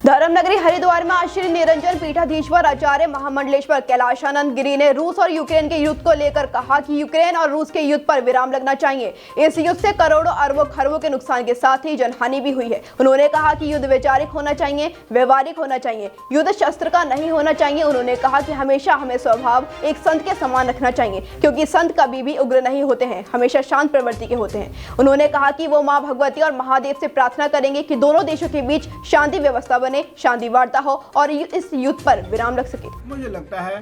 धर्मनगरी हरिद्वार में आज श्री निरंजन पीठाधीश्वर आचार्य महामंडलेश्वर कैलाशानंद गिरी ने रूस और यूक्रेन के युद्ध को लेकर कहा कि यूक्रेन और रूस के युद्ध पर विराम लगना चाहिए। इस युद्ध से करोड़ों अरबों खरबों के नुकसान के साथ ही जनहानि भी हुई है। उन्होंने कहा कि युद्ध वैचारिक होना चाहिए, व्यवहारिक होना चाहिए, युद्ध शस्त्र का नहीं होना चाहिए। उन्होंने कहा कि हमेशा हमें स्वभाव एक संत के समान रखना चाहिए, क्योंकि संत कभी भी उग्र नहीं होते हैं, हमेशा शांत प्रवृत्ति के होते हैं। उन्होंने कहा कि वो माँ भगवती और महादेव से प्रार्थना करेंगे कि दोनों देशों के बीच शांति व्यवस्था बने, शांति वार्ता हो और इस युद्ध पर विराम लग सके। मुझे लगता है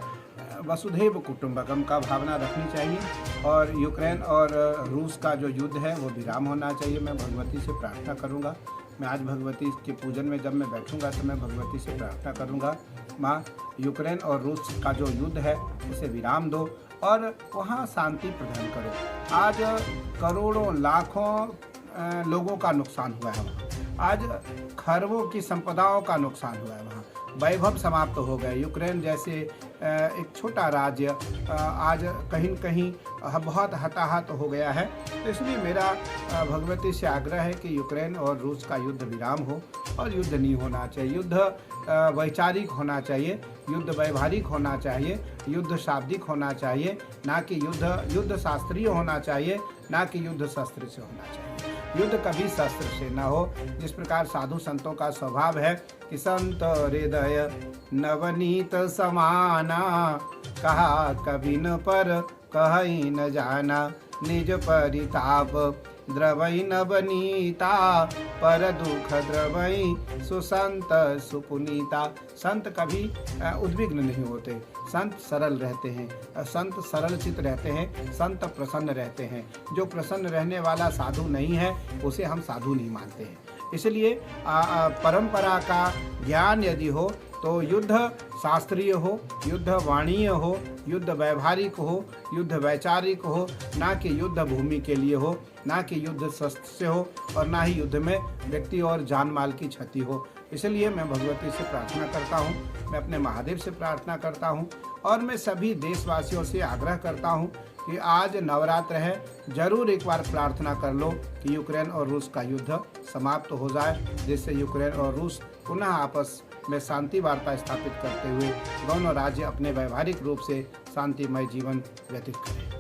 वसुधैव कुटुंबकम का भावना रखनी चाहिए और यूक्रेन और रूस का जो युद्ध है वो विराम होना चाहिए। मैं भगवती से प्रार्थना करूंगा। मैं आज भगवती के पूजन में जब मैं बैठूंगा तो मैं भगवती से प्रार्थना करूंगा, माँ यूक्रेन और रूस का जो युद्ध है उसे विराम दो और वहाँ शांति प्रदान करो। आज करोड़ों लाखों लोगों का नुकसान हुआ है वहाँ, आज खरबों की संपदाओं का नुकसान हुआ है वहाँ, वैभव समाप्त हो गए। यूक्रेन जैसे एक छोटा राज्य आज कहीं न कहीं बहुत हताहत हो गया है। तो इसलिए मेरा भगवती से आग्रह है कि यूक्रेन और रूस का युद्ध विराम हो और युद्ध नहीं होना चाहिए। युद्ध वैचारिक होना चाहिए, युद्ध व्यवहारिक होना चाहिए, युद्ध शाब्दिक होना चाहिए, ना कि युद्ध शास्त्रीय होना चाहिए, ना कि युद्ध शस्त्र से होना चाहिए। युद्ध कभी शस्त्र से न हो। जिस प्रकार साधु संतों का स्वभाव है कि संत हृदय नवनीत समाना, कहा कभी न पर कहीं न जाना, निज परिताप द्रवई न बनीता, पर दुख द्रवई सुसंत सुपुनीता। संत कभी उद्विग्न नहीं होते, संत सरल रहते हैं, संत सरल चित्त रहते हैं, संत प्रसन्न रहते हैं। जो प्रसन्न रहने वाला साधु नहीं है उसे हम साधु नहीं मानते हैं। इसलिए परंपरा का ज्ञान यदि हो तो युद्ध शास्त्रीय हो, युद्ध वाणीय हो, युद्ध व्यवहारिक हो, युद्ध वैचारिक हो, ना कि युद्ध भूमि के लिए हो, ना कि युद्ध शस्त्र से हो और ना ही युद्ध में व्यक्ति और जान माल की क्षति हो। इसलिए मैं भगवती से प्रार्थना करता हूँ, मैं अपने महादेव से प्रार्थना करता हूँ और मैं सभी देशवासियों से आग्रह करता हूँ कि आज नवरात्र है, जरूर एक बार प्रार्थना कर लो कि यूक्रेन और रूस का युद्ध समाप्त हो जाए, जिससे यूक्रेन और रूस पुनः आपस में शांति वार्ता स्थापित करते हुए दोनों राज्य अपने व्यवहारिक रूप से शांतिमय जीवन व्यतीत करें।